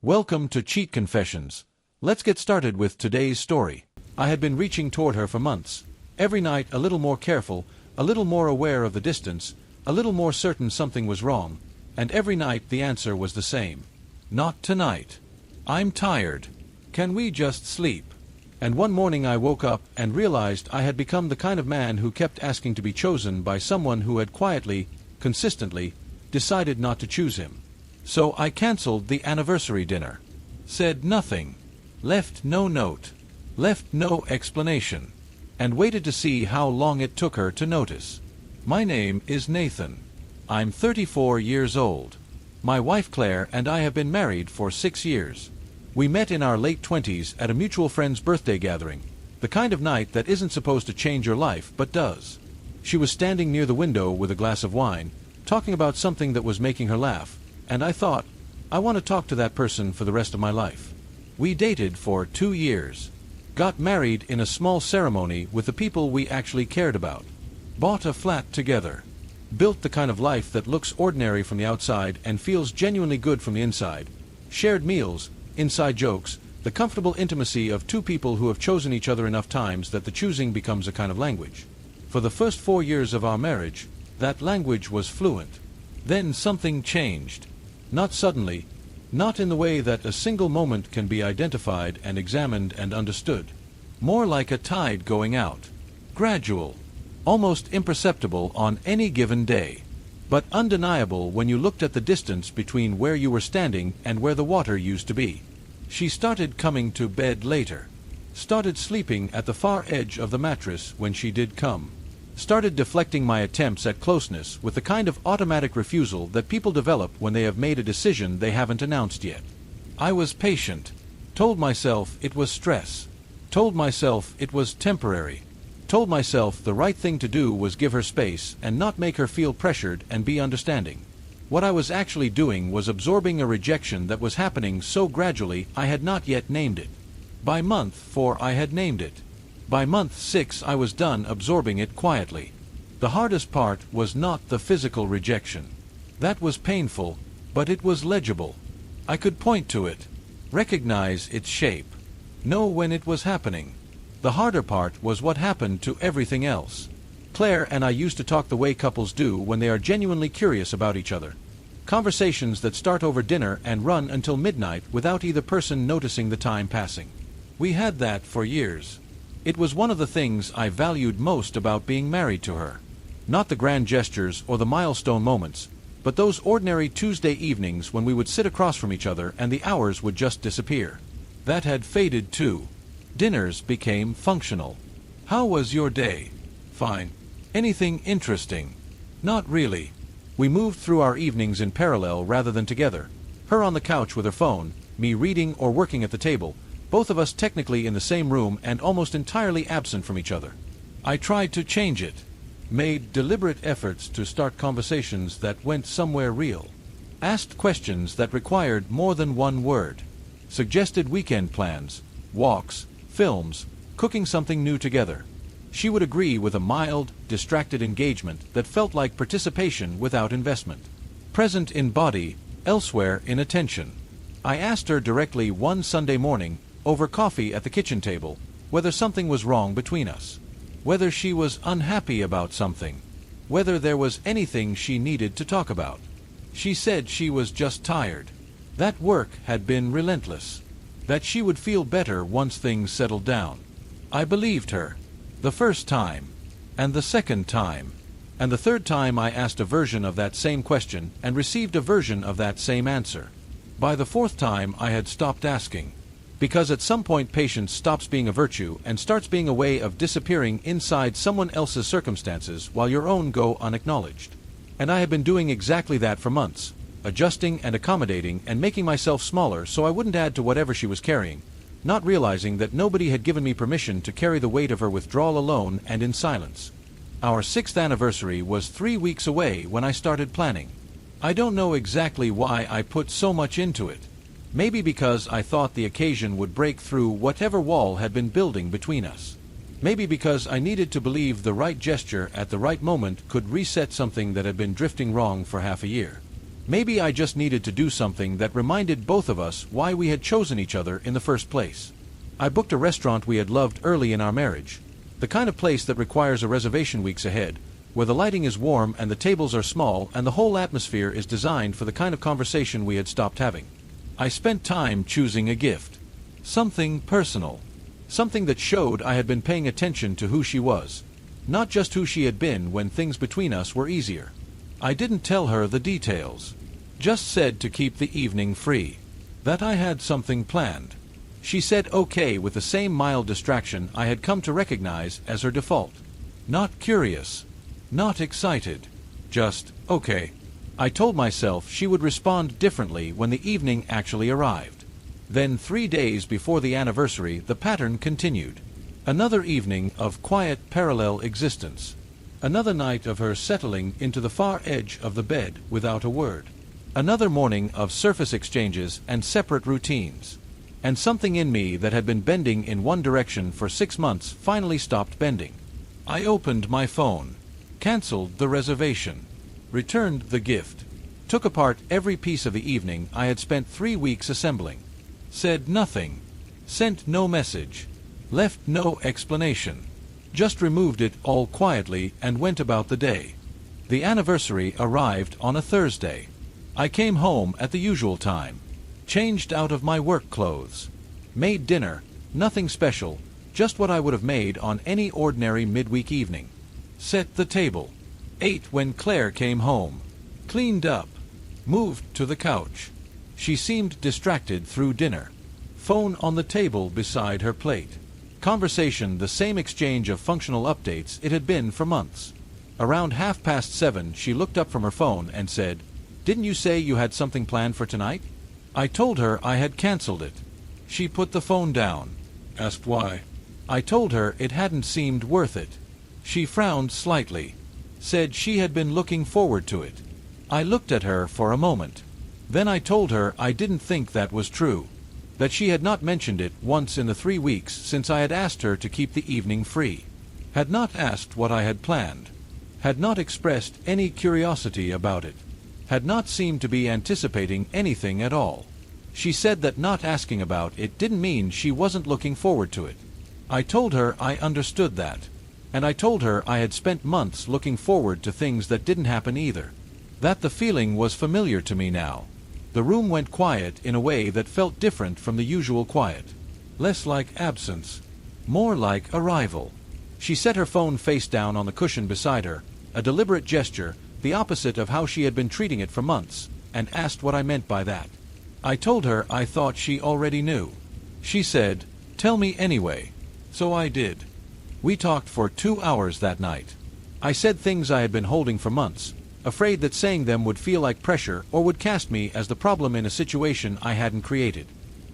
Welcome to Cheat Confessions. Let's get started with today's story. I had been reaching toward her for months. Every night a little more careful, a little more aware of the distance, a little more certain something was wrong, and every night the answer was the same. Not tonight. I'm tired. Can we just sleep? And one morning I woke up and realized I had become the kind of man who kept asking to be chosen by someone who had quietly, consistently, decided not to choose him. So I canceled the anniversary dinner. Said nothing. Left no note. Left no explanation. And waited to see how long it took her to notice. My name is Nathan. I'm 34 years old. My wife Claire and I have been married for 6 years. We met in our late 20s at a mutual friend's birthday gathering, the kind of night that isn't supposed to change your life but does. She was standing near the window with a glass of wine, talking about something that was making her laugh, and I thought, I want to talk to that person for the rest of my life. We dated for 2 years. Got married in a small ceremony with the people we actually cared about. Bought a flat together. Built the kind of life that looks ordinary from the outside and feels genuinely good from the inside. Shared meals, inside jokes, the comfortable intimacy of two people who have chosen each other enough times that the choosing becomes a kind of language. For the first 4 years of our marriage, that language was fluent. Then something changed. Not suddenly, not in the way that a single moment can be identified and examined and understood. More like a tide going out. Gradual. Almost imperceptible on any given day. But undeniable when you looked at the distance between where you were standing and where the water used to be. She started coming to bed later. Started sleeping at the far edge of the mattress when she did come. Started deflecting my attempts at closeness with the kind of automatic refusal that people develop when they have made a decision they haven't announced yet. I was patient. Told myself it was stress. Told myself it was temporary. Told myself the right thing to do was give her space and not make her feel pressured and be understanding. What I was actually doing was absorbing a rejection that was happening so gradually I had not yet named it. By month 4 I had named it. By month 6 I was done absorbing it quietly. The hardest part was not the physical rejection. That was painful, but it was legible. I could point to it, recognize its shape, know when it was happening. The harder part was what happened to everything else. Claire and I used to talk the way couples do when they are genuinely curious about each other. Conversations that start over dinner and run until midnight without either person noticing the time passing. We had that for years. It was one of the things I valued most about being married to her. Not the grand gestures or the milestone moments, but those ordinary Tuesday evenings when we would sit across from each other and the hours would just disappear. That had faded too. Dinners became functional. How was your day? Fine. Anything interesting? Not really. We moved through our evenings in parallel rather than together. Her on the couch with her phone, me reading or working at the table, both of us technically in the same room and almost entirely absent from each other. I tried to change it. Made deliberate efforts to start conversations that went somewhere real. Asked questions that required more than one word. Suggested weekend plans, walks, films, cooking something new together. She would agree with a mild, distracted engagement that felt like participation without investment. Present in body, elsewhere in attention. I asked her directly one Sunday morning, over coffee at the kitchen table, whether something was wrong between us. Whether she was unhappy about something. Whether there was anything she needed to talk about. She said she was just tired. That work had been relentless. That she would feel better once things settled down. I believed her. The first time. And the second time. And the third time I asked a version of that same question and received a version of that same answer. By the fourth time I had stopped asking. Because at some point patience stops being a virtue and starts being a way of disappearing inside someone else's circumstances while your own go unacknowledged. And I had been doing exactly that for months, adjusting and accommodating and making myself smaller so I wouldn't add to whatever she was carrying, not realizing that nobody had given me permission to carry the weight of her withdrawal alone and in silence. Our 6th anniversary was 3 weeks away when I started planning. I don't know exactly why I put so much into it. Maybe because I thought the occasion would break through whatever wall had been building between us. Maybe because I needed to believe the right gesture at the right moment could reset something that had been drifting wrong for half a year. Maybe I just needed to do something that reminded both of us why we had chosen each other in the first place. I booked a restaurant we had loved early in our marriage, the kind of place that requires a reservation weeks ahead, where the lighting is warm and the tables are small and the whole atmosphere is designed for the kind of conversation we had stopped having. I spent time choosing a gift. Something personal. Something that showed I had been paying attention to who she was, not just who she had been when things between us were easier. I didn't tell her the details. Just said to keep the evening free. That I had something planned. She said okay with the same mild distraction I had come to recognize as her default. Not curious. Not excited. Just, okay. I told myself she would respond differently when the evening actually arrived. Then 3 days before the anniversary, the pattern continued. Another evening of quiet parallel existence. Another night of her settling into the far edge of the bed without a word. Another morning of surface exchanges and separate routines. And something in me that had been bending in one direction for 6 months finally stopped bending. I opened my phone. Cancelled the reservation. Returned the gift. Took apart every piece of the evening I had spent 3 weeks assembling. Said nothing. Sent no message. Left no explanation. Just removed it all quietly and went about the day. The anniversary arrived on a Thursday. I came home at the usual time. Changed out of my work clothes. Made dinner, nothing special, just what I would have made on any ordinary midweek evening. Set the table. Ate when Claire came home. Cleaned up. Moved to the couch. She seemed distracted through dinner. Phone on the table beside her plate. Conversation the same exchange of functional updates it had been for months. Around 7:30 she looked up from her phone and said, "Didn't you say you had something planned for tonight?" I told her I had cancelled it. She put the phone down. Asked why. I told her it hadn't seemed worth it. She frowned slightly. Said she had been looking forward to it. I looked at her for a moment. Then I told her I didn't think that was true. That she had not mentioned it once in the 3 weeks since I had asked her to keep the evening free. Had not asked what I had planned. Had not expressed any curiosity about it. Had not seemed to be anticipating anything at all. She said that not asking about it didn't mean she wasn't looking forward to it. I told her I understood that. And I told her I had spent months looking forward to things that didn't happen either. That the feeling was familiar to me now. The room went quiet in a way that felt different from the usual quiet. Less like absence. More like arrival. She set her phone face down on the cushion beside her, a deliberate gesture, the opposite of how she had been treating it for months, and asked what I meant by that. I told her I thought she already knew. She said, "Tell me anyway." So I did. We talked for 2 hours that night. I said things I had been holding for months, afraid that saying them would feel like pressure or would cast me as the problem in a situation I hadn't created.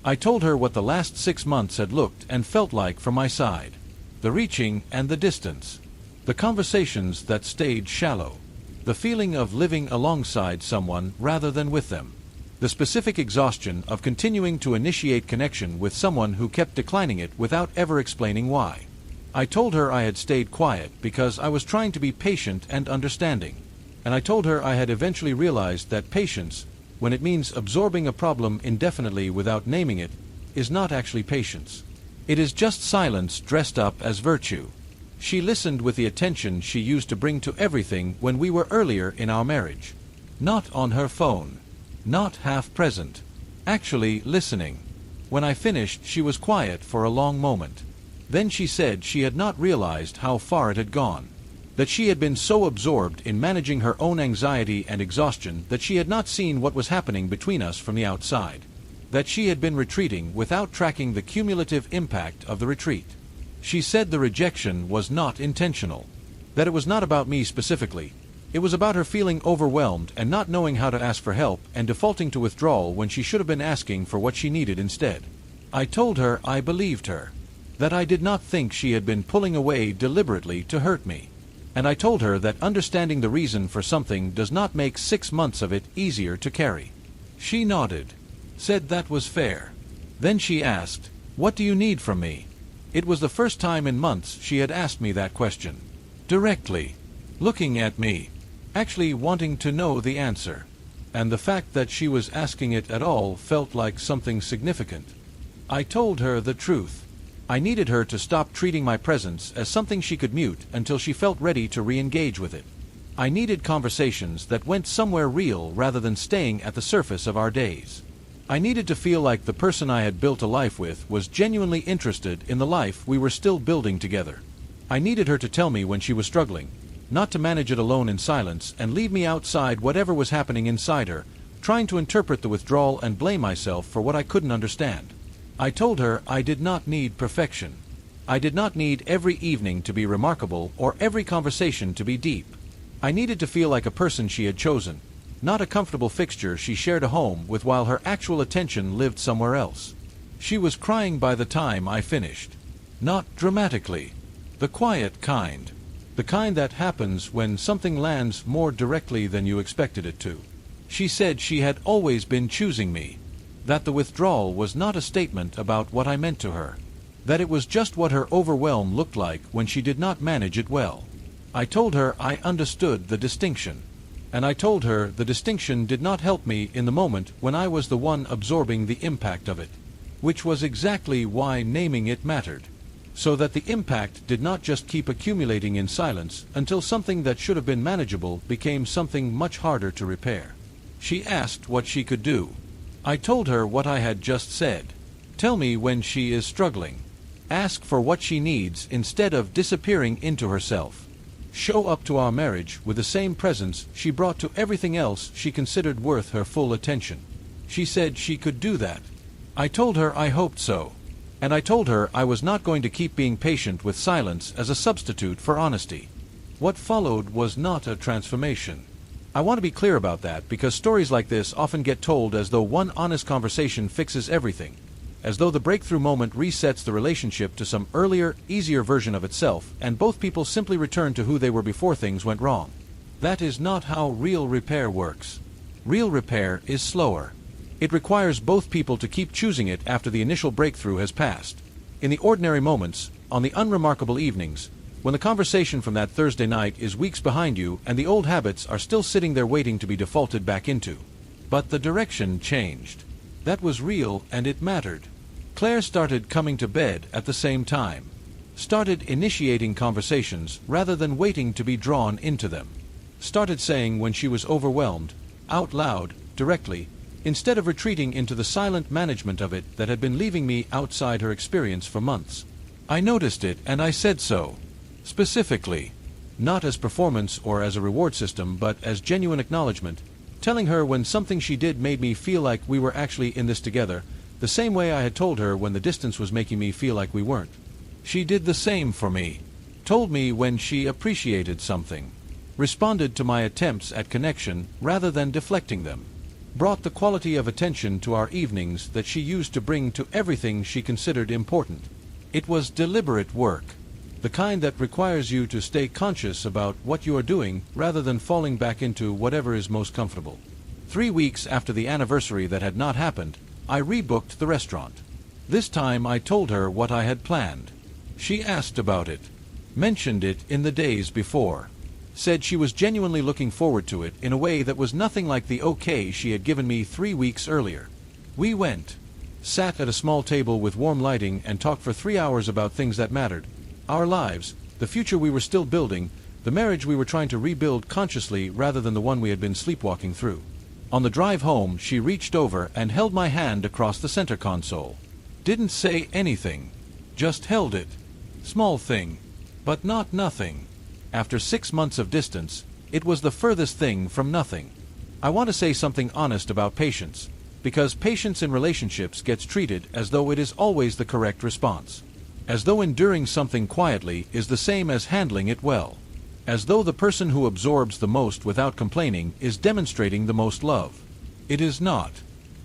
I told her what the last 6 months had looked and felt like from my side. The reaching and the distance. The conversations that stayed shallow. The feeling of living alongside someone rather than with them. The specific exhaustion of continuing to initiate connection with someone who kept declining it without ever explaining why. I told her I had stayed quiet because I was trying to be patient and understanding. And I told her I had eventually realized that patience, when it means absorbing a problem indefinitely without naming it, is not actually patience. It is just silence dressed up as virtue. She listened with the attention she used to bring to everything when we were earlier in our marriage. Not on her phone. Not half present. Actually listening. When I finished, she was quiet for a long moment. Then she said she had not realized how far it had gone. That she had been so absorbed in managing her own anxiety and exhaustion that she had not seen what was happening between us from the outside. That she had been retreating without tracking the cumulative impact of the retreat. She said the rejection was not intentional. That it was not about me specifically. It was about her feeling overwhelmed and not knowing how to ask for help and defaulting to withdrawal when she should have been asking for what she needed instead. I told her I believed her. That I did not think she had been pulling away deliberately to hurt me. And I told her that understanding the reason for something does not make 6 months of it easier to carry. She nodded. Said that was fair. Then she asked, "What do you need from me?" It was the first time in months she had asked me that question. Directly. Looking at me. Actually wanting to know the answer. and the fact that she was asking it at all felt like something significant. I told her the truth. I needed her to stop treating my presence as something she could mute until she felt ready to re-engage with it. I needed conversations that went somewhere real rather than staying at the surface of our days. I needed to feel like the person I had built a life with was genuinely interested in the life we were still building together. I needed her to tell me when she was struggling, not to manage it alone in silence and leave me outside whatever was happening inside her, trying to interpret the withdrawal and blame myself for what I couldn't understand. I told her I did not need perfection. I did not need every evening to be remarkable or every conversation to be deep. I needed to feel like a person she had chosen, not a comfortable fixture she shared a home with while her actual attention lived somewhere else. She was crying by the time I finished. Not dramatically. The quiet kind. The kind that happens when something lands more directly than you expected it to. She said she had always been choosing me. That the withdrawal was not a statement about what I meant to her. That it was just what her overwhelm looked like when she did not manage it well. I told her I understood the distinction. And I told her the distinction did not help me in the moment when I was the one absorbing the impact of it. Which was exactly why naming it mattered. So that the impact did not just keep accumulating in silence until something that should have been manageable became something much harder to repair. She asked what she could do. I told her what I had just said. Tell me when she is struggling. Ask for what she needs instead of disappearing into herself. Show up to our marriage with the same presence she brought to everything else she considered worth her full attention. She said she could do that. I told her I hoped so. And I told her I was not going to keep being patient with silence as a substitute for honesty. What followed was not a transformation. I want to be clear about that because stories like this often get told as though one honest conversation fixes everything, as though the breakthrough moment resets the relationship to some earlier, easier version of itself, and both people simply return to who they were before things went wrong. That is not how real repair works. Real repair is slower. It requires both people to keep choosing it after the initial breakthrough has passed. In the ordinary moments, on the unremarkable evenings, when the conversation from that Thursday night is weeks behind you and the old habits are still sitting there waiting to be defaulted back into. But the direction changed. That was real and it mattered. Claire started coming to bed at the same time. Started initiating conversations rather than waiting to be drawn into them. Started saying when she was overwhelmed, out loud, directly, instead of retreating into the silent management of it that had been leaving me outside her experience for months. I noticed it and I said so. Specifically. Not as performance or as a reward system, but as genuine acknowledgement, telling her when something she did made me feel like we were actually in this together, the same way I had told her when the distance was making me feel like we weren't. She did the same for me. Told me when she appreciated something. Responded to my attempts at connection rather than deflecting them. Brought the quality of attention to our evenings that she used to bring to everything she considered important. It was deliberate work. The kind that requires you to stay conscious about what you are doing rather than falling back into whatever is most comfortable. 3 weeks after the anniversary that had not happened, I rebooked the restaurant. This time I told her what I had planned. She asked about it. Mentioned it in the days before. Said she was genuinely looking forward to it in a way that was nothing like the okay she had given me 3 weeks earlier. We went. Sat at a small table with warm lighting and talked for 3 hours about things that mattered. Our lives, the future we were still building, the marriage we were trying to rebuild consciously rather than the one we had been sleepwalking through. On the drive home, she reached over and held my hand across the center console. Didn't say anything. Just held it. Small thing. But not nothing. After 6 months of distance, it was the furthest thing from nothing. I want to say something honest about patience, because patience in relationships gets treated as though it is always the correct response. As though enduring something quietly is the same as handling it well. As though the person who absorbs the most without complaining is demonstrating the most love. It is not.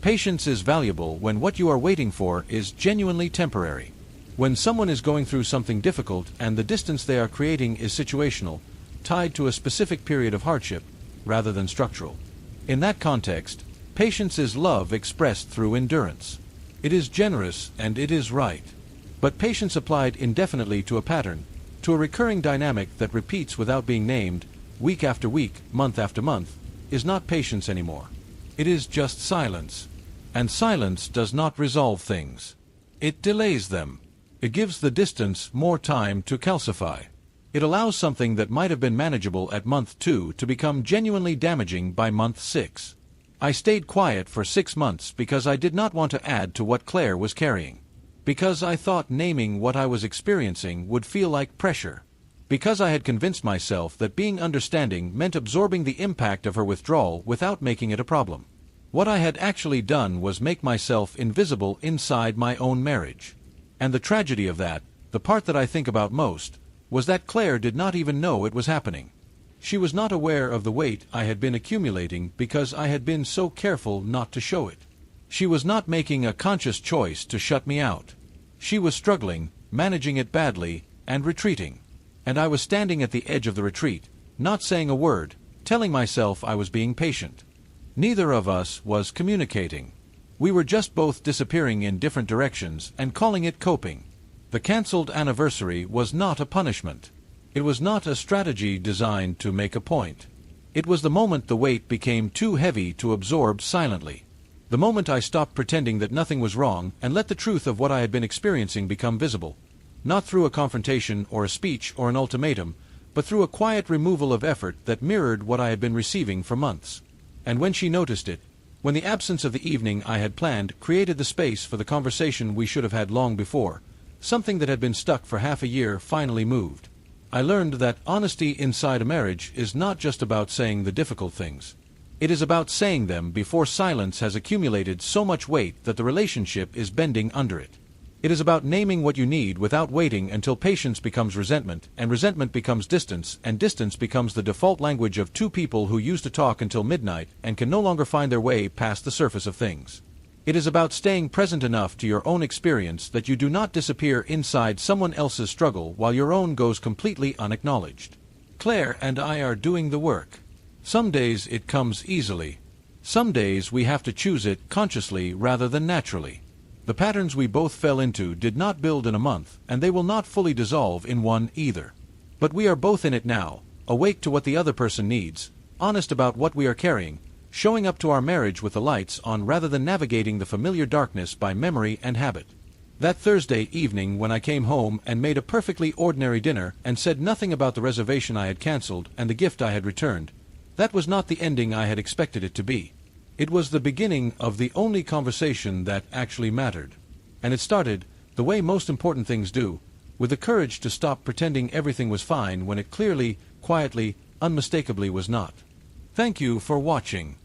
Patience is valuable when what you are waiting for is genuinely temporary. When someone is going through something difficult and the distance they are creating is situational, tied to a specific period of hardship, rather than structural. In that context, patience is love expressed through endurance. It is generous and it is right. But patience applied indefinitely to a pattern, to a recurring dynamic that repeats without being named, week after week, month after month, is not patience anymore. It is just silence. And silence does not resolve things. It delays them. It gives the distance more time to calcify. It allows something that might have been manageable at month 2 to become genuinely damaging by month 6. I stayed quiet for 6 months because I did not want to add to what Claire was carrying. Because I thought naming what I was experiencing would feel like pressure. Because I had convinced myself that being understanding meant absorbing the impact of her withdrawal without making it a problem. What I had actually done was make myself invisible inside my own marriage. And the tragedy of that, the part that I think about most, was that Claire did not even know it was happening. She was not aware of the weight I had been accumulating because I had been so careful not to show it. She was not making a conscious choice to shut me out. She was struggling, managing it badly, and retreating. And I was standing at the edge of the retreat, not saying a word, telling myself I was being patient. Neither of us was communicating. We were just both disappearing in different directions and calling it coping. The cancelled anniversary was not a punishment. It was not a strategy designed to make a point. It was the moment the weight became too heavy to absorb silently. The moment I stopped pretending that nothing was wrong and let the truth of what I had been experiencing become visible. Not through a confrontation or a speech or an ultimatum, but through a quiet removal of effort that mirrored what I had been receiving for months. And when she noticed it, when the absence of the evening I had planned created the space for the conversation we should have had long before, something that had been stuck for half a year finally moved. I learned that honesty inside a marriage is not just about saying the difficult things. It is about saying them before silence has accumulated so much weight that the relationship is bending under it. It is about naming what you need without waiting until patience becomes resentment, and resentment becomes distance, and distance becomes the default language of two people who used to talk until midnight and can no longer find their way past the surface of things. It is about staying present enough to your own experience that you do not disappear inside someone else's struggle while your own goes completely unacknowledged. Claire and I are doing the work. Some days it comes easily. Some days we have to choose it consciously rather than naturally. The patterns we both fell into did not build in a month, and they will not fully dissolve in one either. But we are both in it now, awake to what the other person needs, honest about what we are carrying, showing up to our marriage with the lights on rather than navigating the familiar darkness by memory and habit. That Thursday evening when I came home and made a perfectly ordinary dinner and said nothing about the reservation I had cancelled and the gift I had returned, that was not the ending I had expected it to be. It was the beginning of the only conversation that actually mattered. And it started, the way most important things do, with the courage to stop pretending everything was fine when it clearly, quietly, unmistakably was not. Thank you for watching.